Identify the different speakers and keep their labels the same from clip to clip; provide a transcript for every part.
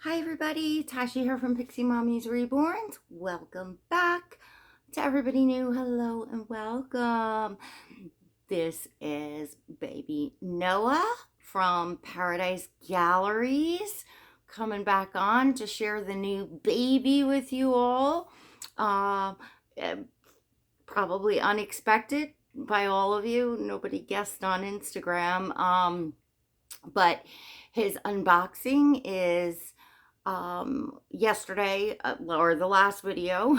Speaker 1: Hi everybody, Tasha here from Pixie Mommy's Reborns. Welcome back. To everybody new, hello and welcome. This is baby Noah from Paradise Galleries coming back on to share the new baby with you all. Eh, Probably unexpected by all of you. Nobody guessed on Instagram. But his unboxing is yesterday, or the last video,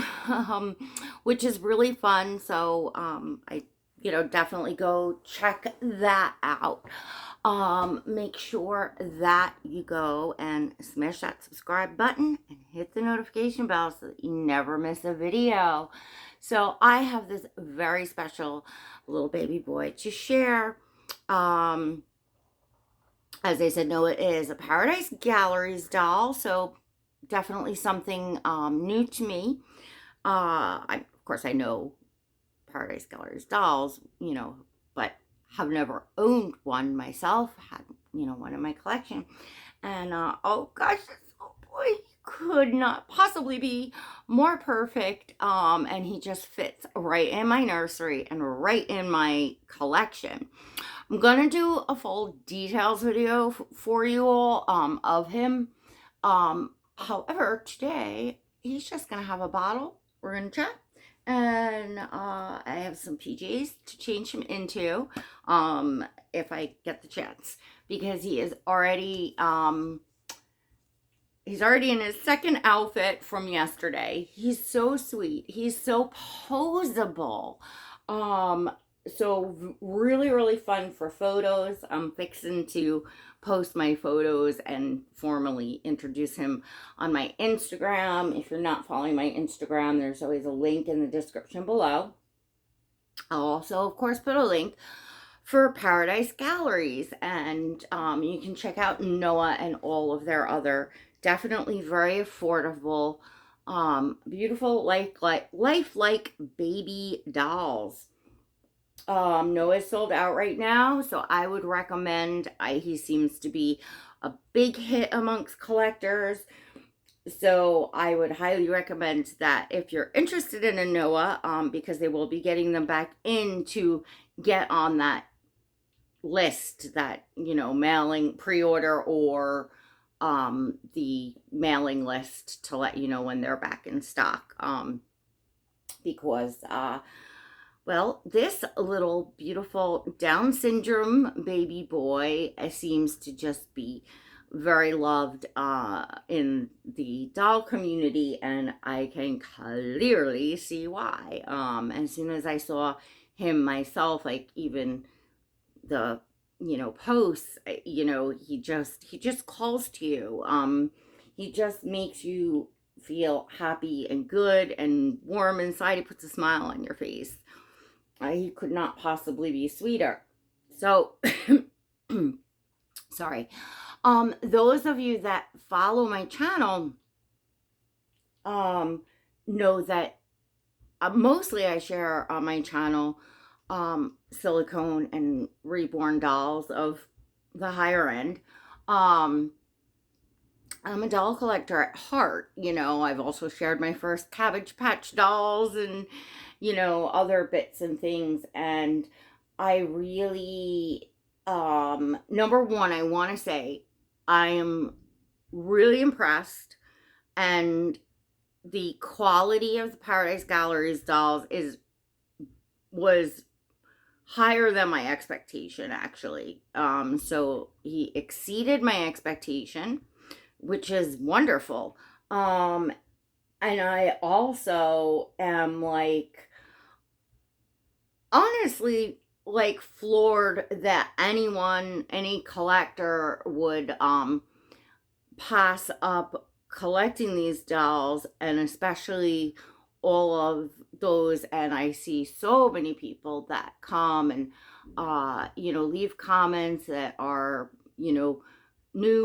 Speaker 1: which is really fun. So I definitely go check that out. Make sure that you go and smash that subscribe button and hit the notification bell so that you never miss a video. So I have this very special little baby boy to share. As I said, Noah is a Paradise Galleries doll, so definitely something new to me. Of course, I know Paradise Galleries dolls, but have never owned one myself. Had one in my collection, and oh gosh, this little boy could not possibly be more perfect. And he just fits right in my nursery and right in my collection. I'm gonna do a full details video for you all of him. However, today he's just gonna have a bottle. We're gonna chat, and I have some PJs to change him into if I get the chance, because he is already he's already in his second outfit from yesterday. He's so sweet. He's so posable. So really, really fun for photos. I'm fixing to post my photos and formally introduce him on my Instagram. If you're not following my Instagram, there's always a link in the description below. I'll also, of course, put a link for Paradise Galleries, and you can check out Noah and all of their other definitely very affordable, beautiful, lifelike baby dolls. Noah's sold out right now, so I would recommend. He seems to be a big hit amongst collectors, so I would highly recommend that if you're interested in a Noah, because they will be getting them back in, to get on that list, that mailing pre-order, or the mailing list, to let you know when they're back in stock, because well, this little beautiful Down syndrome baby boy seems to just be very loved in the doll community, and I can clearly see why. As soon as I saw him myself, like even the posts, he just calls to you. He just makes you feel happy and good and warm inside. He puts a smile on your face. He could not possibly be sweeter. So sorry. Those of you that follow my channel know that mostly I share on my channel silicone and reborn dolls of the higher end. I'm a doll collector at heart. I've also shared my first Cabbage Patch dolls and other bits and things. And I really, number one, I want to say I am really impressed, and the quality of the Paradise Galleries dolls was higher than my expectation, actually. So he exceeded my expectation, which is wonderful. And I also am honestly floored that any collector would pass up collecting these dolls, and especially all of those. And I see so many people that come and leave comments that are new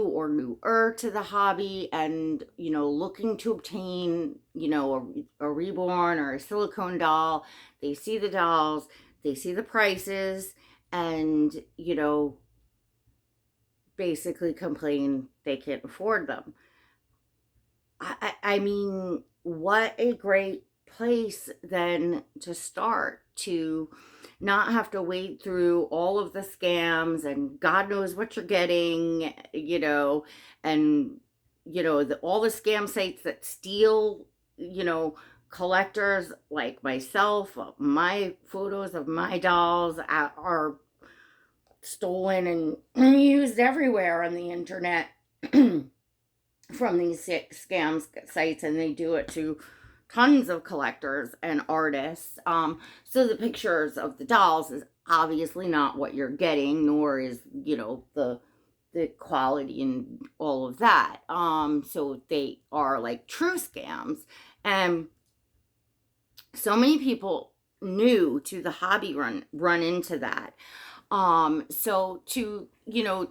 Speaker 1: or newer to the hobby, and looking to obtain a reborn or a silicone doll. They see the dolls, they see the prices, and basically complain they can't afford them. I mean, what a great place then to start, to not have to wade through all of the scams and God knows what you're getting, and all the scam sites that steal, you know, collectors like myself. My photos of my dolls are stolen and used everywhere on the internet from these scam sites, and they do it to tons of collectors and artists. So the pictures of the dolls is obviously not what you're getting, nor is the quality and all of that. So they are like true scams, and so many people new to the hobby run into that. So to,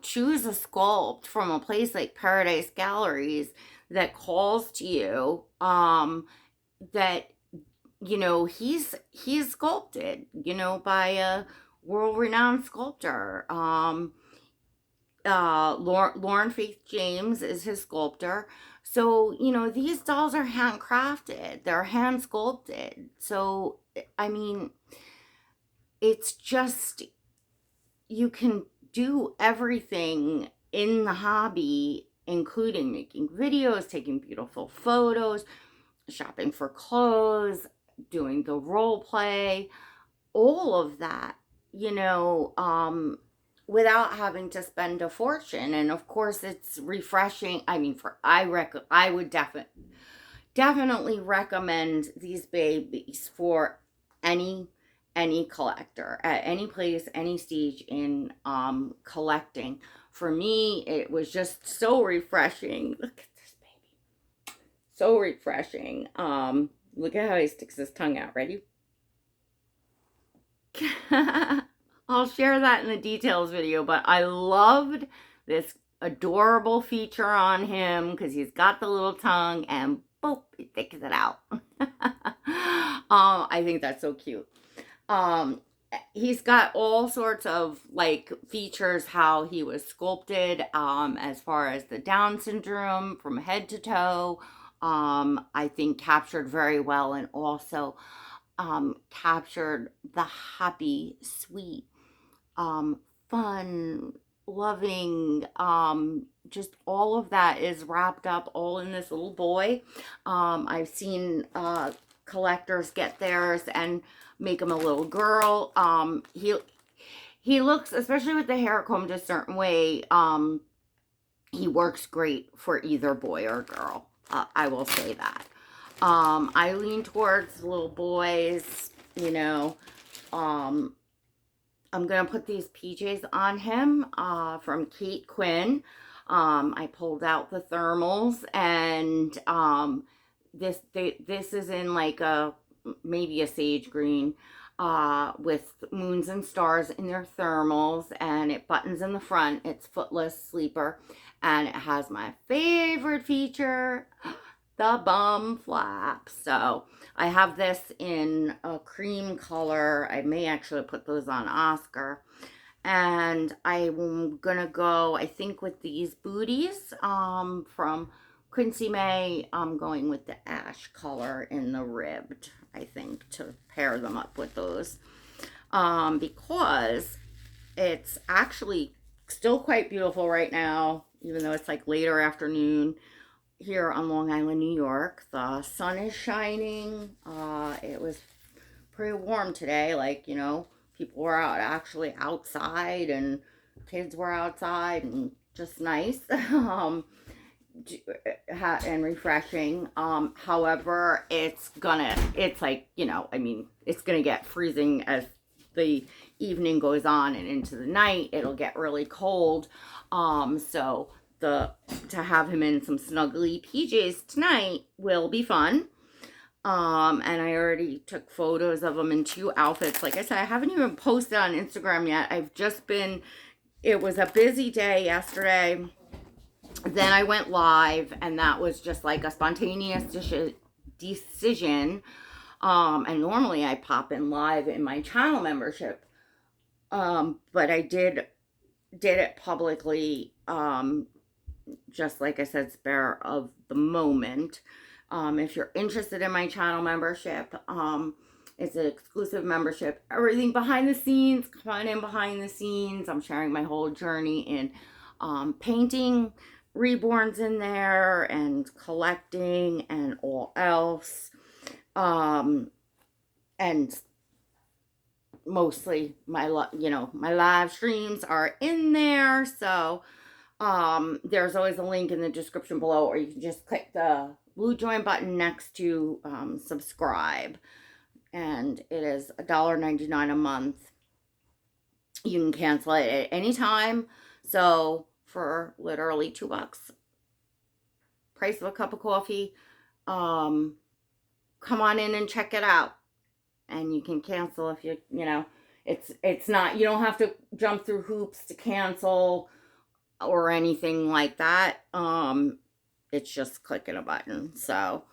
Speaker 1: choose a sculpt from a place like Paradise Galleries that calls to you, that, he's sculpted, by a world-renowned sculptor. Lauren Faith James is his sculptor. So, these dolls are handcrafted. They're hand sculpted. So, I mean, it's just, you can do everything in the hobby, including making videos, taking beautiful photos, shopping for clothes, doing the role play, all of that, without having to spend a fortune. And of course, it's refreshing. I mean, I would definitely recommend these babies for any collector at any place, any stage in collecting. For me, it was just so refreshing. Look at this baby, so refreshing. Look at how he sticks his tongue out. Ready? I'll share that in the details video, but I loved this adorable feature on him because he's got the little tongue and boop, he sticks it out. I think that's so cute. He's got all sorts of like features, how he was sculpted, as far as the Down syndrome from head to toe, I think captured very well, and also captured the happy, sweet, fun, loving, just all of that is wrapped up all in this little boy. I've seen collectors get theirs and make him a little girl. He looks, especially with the hair combed a certain way, he works great for either boy or girl. I will say that. I lean towards little boys, I'm going to put these PJs on him from Kate Quinn. I pulled out the thermals, and this is in like maybe a sage green, with moons and stars in their thermals, and it buttons in the front. It's footless sleeper, and it has my favorite feature, the bum flap. So I have this in a cream color. I may actually put those on Oscar. And I'm gonna go, I think, with these booties from Quincy May. I'm going with the ash color in the ribbed, I think, to pair them up with those, because it's actually still quite beautiful right now, even though it's like later afternoon here on Long Island, New York. The sun is shining. It was pretty warm today, like, people were actually outside, and kids were outside, and just nice. And refreshing. However, it's like, it's gonna get freezing as the evening goes on and into the night. It'll get really cold. So to have him in some snuggly PJs tonight will be fun. And I already took photos of him in 2 outfits. Like I said, I haven't even posted on Instagram yet. It was a busy day yesterday. Then I went live, and that was just like a spontaneous decision. And normally I pop in live in my channel membership. But I did it publicly, just like I said, spare of the moment. If you're interested in my channel membership, it's an exclusive membership. Everything behind the scenes, come on in behind the scenes. I'm sharing my whole journey in painting reborns in there and collecting and all else. And mostly my live streams are in there. So there's always a link in the description below, or you can just click the blue join button next to subscribe. And it is $1.99 a month. You can cancel it at any time. So for literally $2, price of a cup of coffee, come on in and check it out. And you can cancel if it's not, you don't have to jump through hoops to cancel or anything like that. It's just clicking a button. So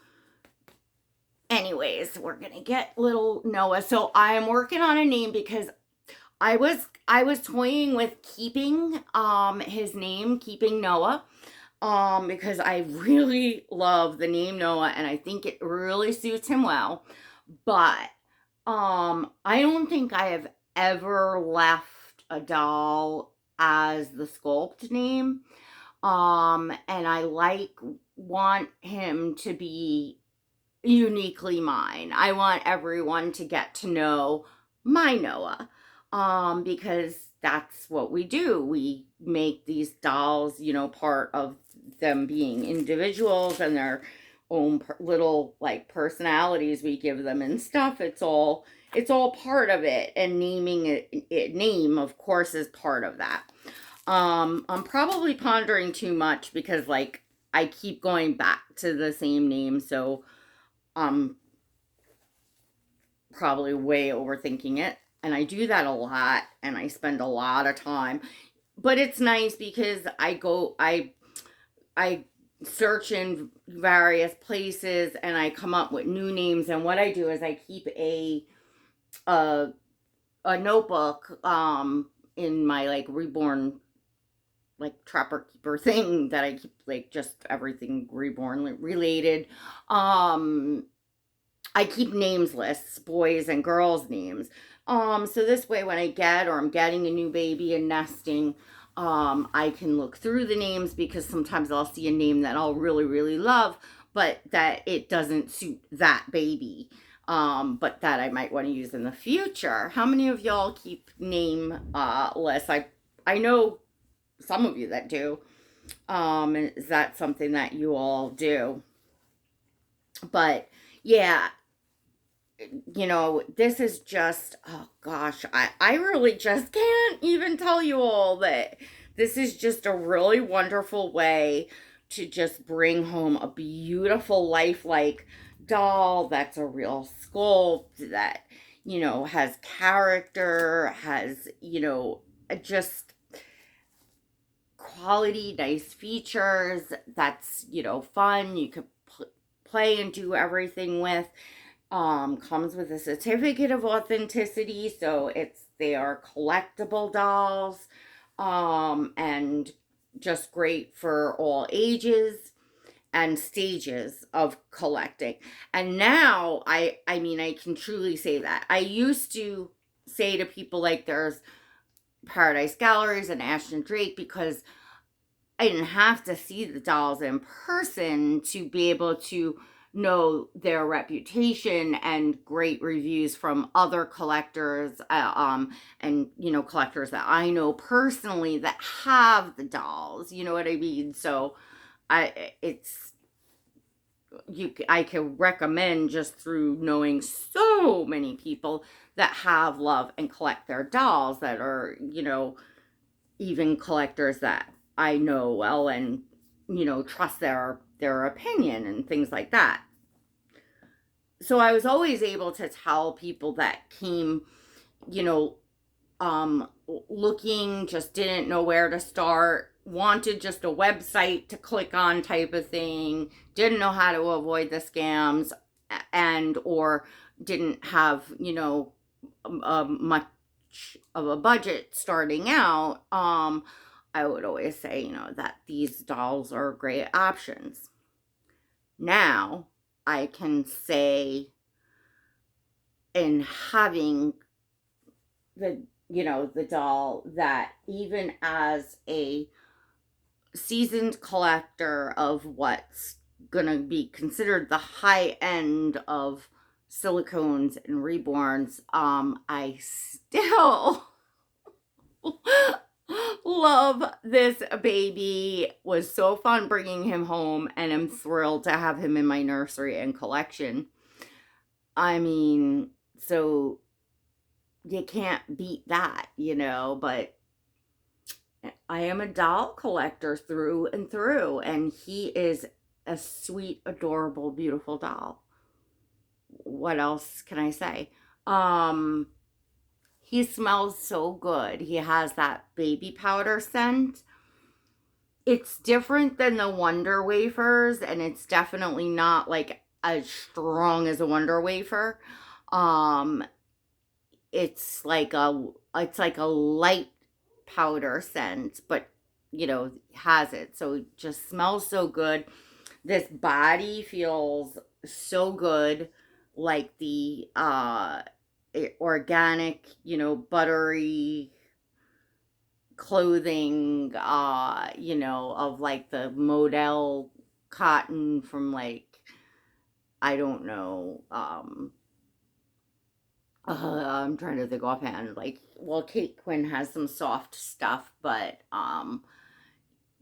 Speaker 1: anyways, we're gonna get little Noah. So I am working on a name because I was toying with keeping his name, keeping Noah, because I really love the name Noah and I think it really suits him well. But I don't think I have ever left a doll as the sculpt name. And I want him to be uniquely mine. I want everyone to get to know my Noah. Because that's what we do. We make these dolls, part of them being individuals and their own little like personalities we give them and stuff. It's all part of it, and naming it name, of course, is part of that. I'm probably pondering too much because like I keep going back to the same name, so I'm probably way overthinking it. And I do that a lot and I spend a lot of time. But it's nice because I search in various places and I come up with new names. And what I do is I keep a notebook in my like reborn like trapper keeper thing that I keep like just everything reborn related. I keep names lists, boys and girls names. So this way when I'm getting a new baby and nesting, I can look through the names because sometimes I'll see a name that I'll really, really love, but that it doesn't suit that baby. But that I might want to use in the future. How many of y'all keep name lists? I know some of you that do. Is that something that you all do? But yeah, this is just, oh gosh, I really just can't even tell you all that this is just a really wonderful way to just bring home a beautiful lifelike doll that's a real sculpt that, has character, has, just quality, nice features, that's, fun, you could play and do everything with. Comes with a certificate of authenticity, so they are collectible dolls, and just great for all ages and stages of collecting. And now I can truly say that. I used to say to people like there's Paradise Galleries and Ashton Drake because I didn't have to see the dolls in person to be able to know their reputation and great reviews from other collectors, and collectors that I know personally that have the dolls, you know what I mean? So I can recommend just through knowing so many people that have, love, and collect their dolls that are, even collectors that I know well and, trust their opinion and things like that. So I was always able to tell people that came, looking, just didn't know where to start, wanted just a website to click on type of thing, didn't know how to avoid the scams, and or didn't have, much of a budget starting out. I would always say, you know, that these dolls are great options. Now, I can say in having the, you know, the doll, that even as a seasoned collector of what's gonna be considered the high end of silicones and reborns, I still love this baby. Was so fun bringing him home, and I'm thrilled to have him in my nursery and collection. I mean, so you can't beat that, you know, but I am a doll collector through and through, and he is a sweet, adorable, beautiful doll. What else can I say? Um, he smells so good. He has that baby powder scent. It's different than the Wonder Wafers, and it's definitely not like as strong as a Wonder Wafer. Um, it's like a light powder scent, but you know, has it. So it just smells so good. This body feels so good, like the organic, you know, buttery clothing, you know, of like the modal cotton from like, I don't know, I'm trying to think offhand. Like, well, Kate Quinn has some soft stuff, but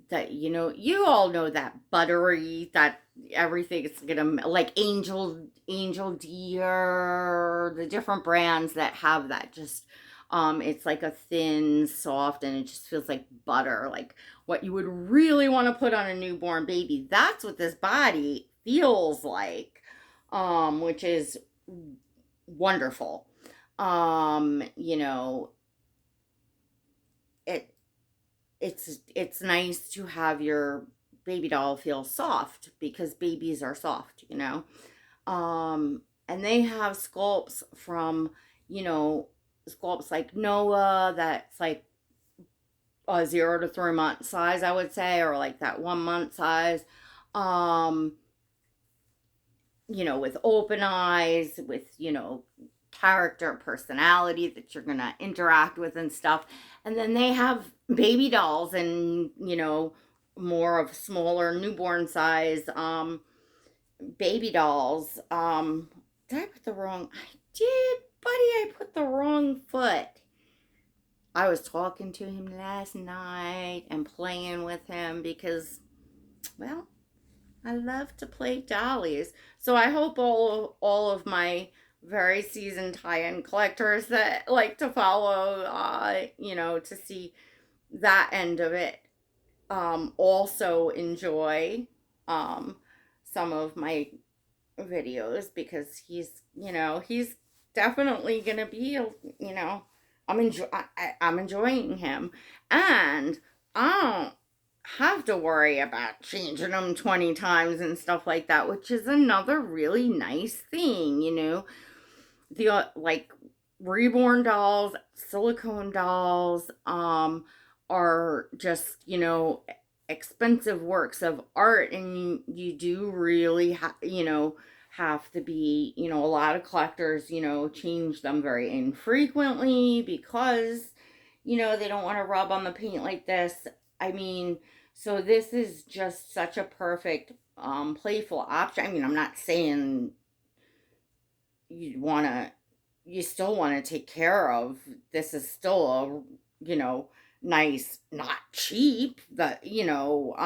Speaker 1: that, you know, you all know that buttery, that everything is gonna, like Angel Deer, the different brands that have that, just it's like a thin, soft, and it just feels like butter, like what you would really want to put on a newborn baby. That's what this body feels like, which is wonderful. You know, it it's nice to have your baby doll feel soft, because babies are soft, you know. And they have sculpts from, you know, sculpts like Noah, that's like a 0 to 3 month size, I would say, or like that 1 month size. Um, you know, with open eyes, with, you know, character, personality that you're gonna interact with and stuff. And then they have baby dolls, and, you know, more of smaller newborn size baby dolls. Did I put the wrong? I did, buddy. I put the wrong foot. I was talking to him last night and playing with him because, well, I love to play dollies. So I hope all of my very seasoned high-end collectors that like to follow, you know, to see that end of it, also enjoy um, some of my videos, because he's, you know, he's definitely gonna be, you know, I'm enjoying him, and I don't have to worry about changing them 20 times and stuff like that, which is another really nice thing, you know. The like reborn dolls, silicone dolls, are just, you know, expensive works of art, and you do really you know, have to be, you know, a lot of collectors, you know, change them very infrequently, because, you know, they don't want to rub on the paint like this. I mean, so this is just such a perfect playful option. I mean, I'm not saying you want to, you still want to take care of, this is still a, you know, nice, not cheap, that, you know,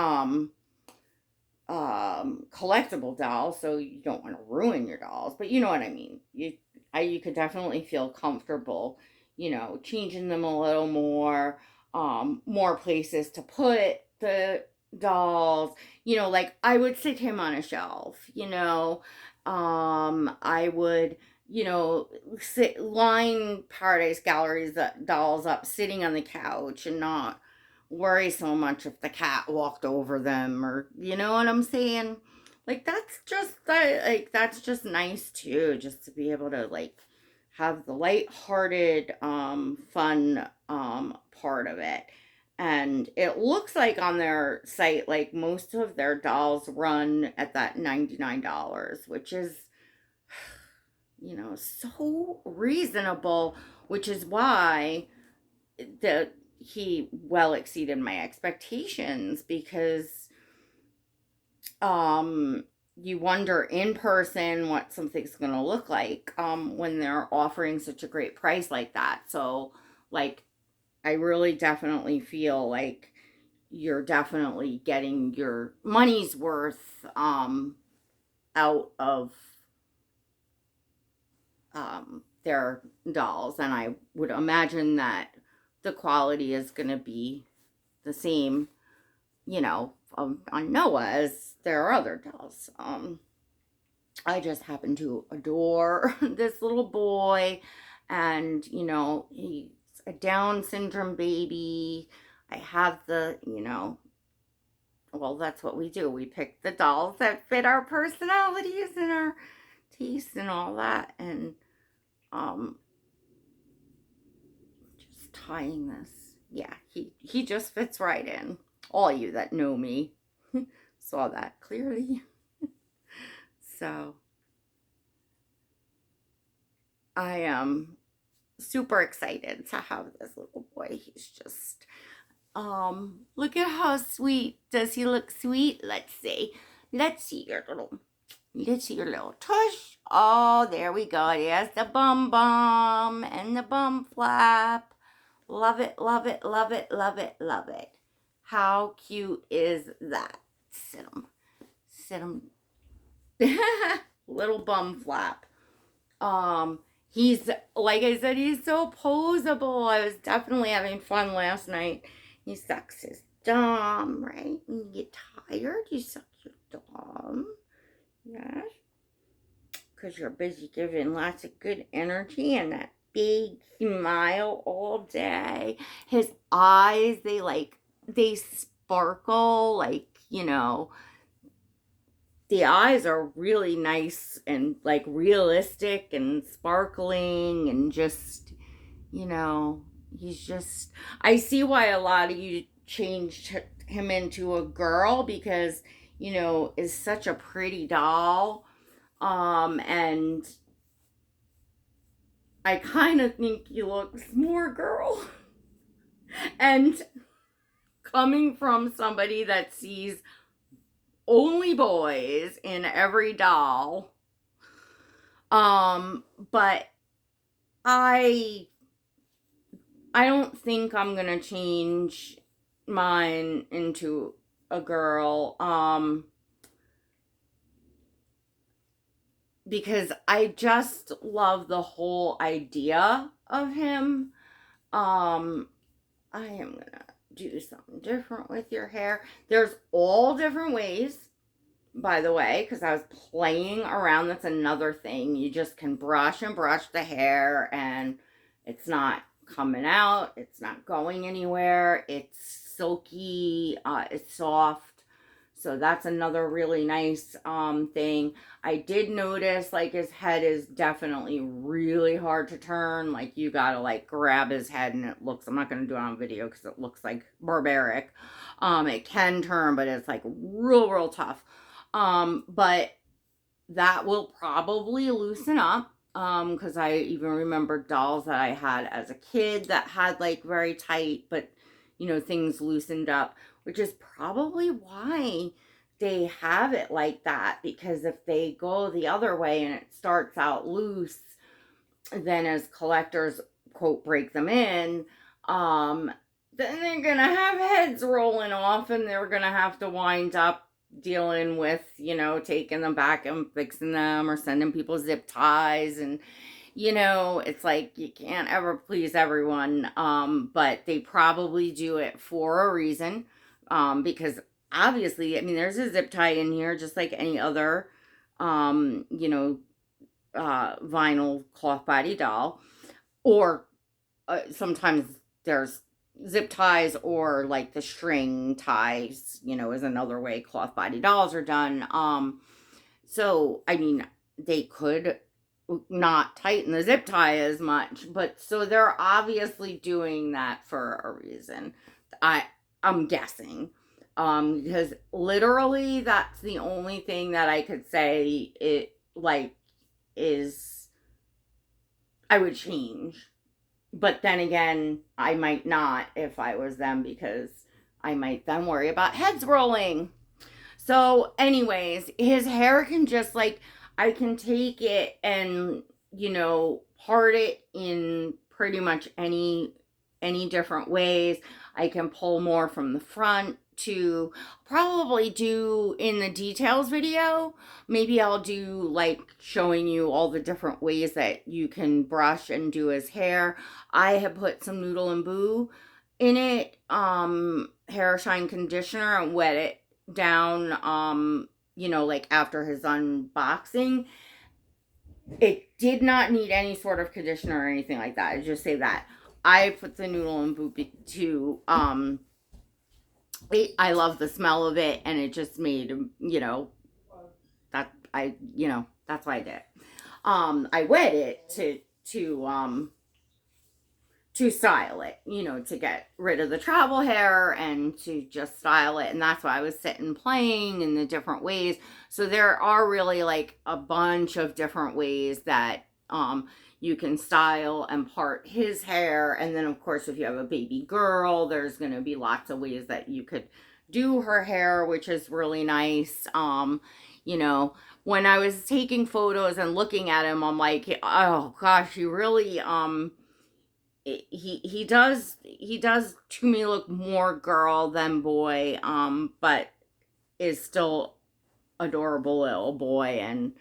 Speaker 1: collectible doll, so you don't want to ruin your dolls, but you know what I mean. You could definitely feel comfortable, you know, changing them a little more, more places to put the dolls, you know, like I would sit him on a shelf, you know. I would, you know, sit line Paradise Galleries dolls up sitting on the couch, and not worry so much if the cat walked over them, or you know what I'm saying. Like that's just like that's just nice too, just to be able to like have the light-hearted fun part of it. And it looks like on their site, like most of their dolls run at that $99, which is, so reasonable, which is why he well exceeded my expectations, because you wonder in person what something's going to look like when they're offering such a great price like that. So, like, I really definitely feel like you're definitely getting your money's worth out of their dolls. And I would imagine that the quality is going to be the same, on Noah as their other dolls. I just happen to adore this little boy, and he's a Down syndrome baby. I have well, that's what we do. We pick the dolls that fit our personalities and our tastes and all that. And just tying this. Yeah, he just fits right in. All you that know me saw that clearly. So I am super excited to have this little boy. He's just look at how sweet. Does he look sweet? Let's see your little tush. Oh, there we go. There's the bum bum and the bum flap. Love it, love it, love it, love it, love it. How cute is that? Sit him. Little bum flap. He's, like I said, he's so posable. I was definitely having fun last night. He sucks his thumb, right? When you get tired, you suck your thumb. Yes. Because you're busy giving lots of good energy and that big smile all day. His eyes, they sparkle, the eyes are really nice and like realistic and sparkling, and just, he's just, I see why a lot of you changed him into a girl, because, is such a pretty doll. And I kind of think he looks more girl. And coming from somebody that sees only boys in every doll, but I don't think I'm gonna change mine into a girl, because I just love the whole idea of him. I am gonna do something different with your hair. There's all different ways, by the way, because I was playing around. That's another thing. You just can brush and brush the hair, and it's not coming out. It's not going anywhere. It's silky. It's soft. So that's another really nice thing. I did notice, like, his head is definitely really hard to turn. Like, you gotta, like, grab his head, and it looks, I'm not gonna do it on video because it looks like barbaric. It can turn, but it's like real tough. But that will probably loosen up. Because I even remember dolls that I had as a kid that had like very tight, but things loosened up, which is probably why they have it like that. Because if they go the other way and it starts out loose, then as collectors, quote, break them in, then they're gonna have heads rolling off, and they're gonna have to wind up dealing with, taking them back and fixing them, or sending people zip ties. And it's like you can't ever please everyone. But they probably do it for a reason, because obviously, I mean, there's a zip tie in here just like any other vinyl cloth body doll. Or sometimes there's zip ties, or like the string ties, is another way cloth body dolls are done. So I mean, they could not tighten the zip tie as much, but so they're obviously doing that for a reason. I'm guessing. Because literally that's the only thing that I could say it like is I would change. But then again, I might not if I was them, because I might then worry about heads rolling. So, anyways, his hair can just like, I can take it and, part it in pretty much any different ways. I can pull more from the front to probably do in the details video. Maybe I'll do like showing you all the different ways that you can brush and do his hair. I have put some Noodle and Boo in it, hair shine conditioner, and wet it down, like after his unboxing. It did not need any sort of conditioner or anything like that. I just say that. I put the Noodle and Boo to, I love the smell of it, and it just made, that's why I did it. I wet it to style it, to get rid of the travel hair and to just style it. And that's why I was sitting playing in the different ways. So there are really like a bunch of different ways that you can style and part his hair. And then of course, if you have a baby girl, there's going to be lots of ways that you could do her hair, which is really nice. When I was taking photos and looking at him, I'm like, oh gosh, he really he does to me look more girl than boy, but is still adorable little boy, and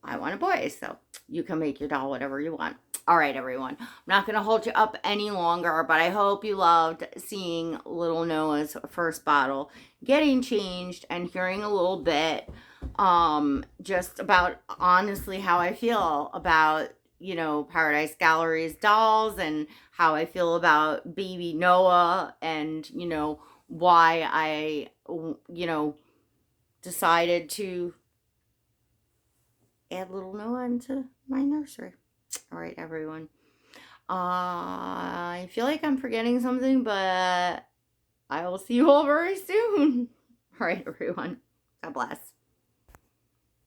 Speaker 1: I want a boy, so you can make your doll whatever you want. All right, everyone, I'm not going to hold you up any longer, but I hope you loved seeing little Noah's first bottle getting changed and hearing a little bit just about honestly how I feel about Paradise Gallery's dolls, and how I feel about baby Noah, and why I decided to add little Noah into my nursery. All right, everyone, I feel like I'm forgetting something, but I will see you all very soon. All right, everyone, God bless.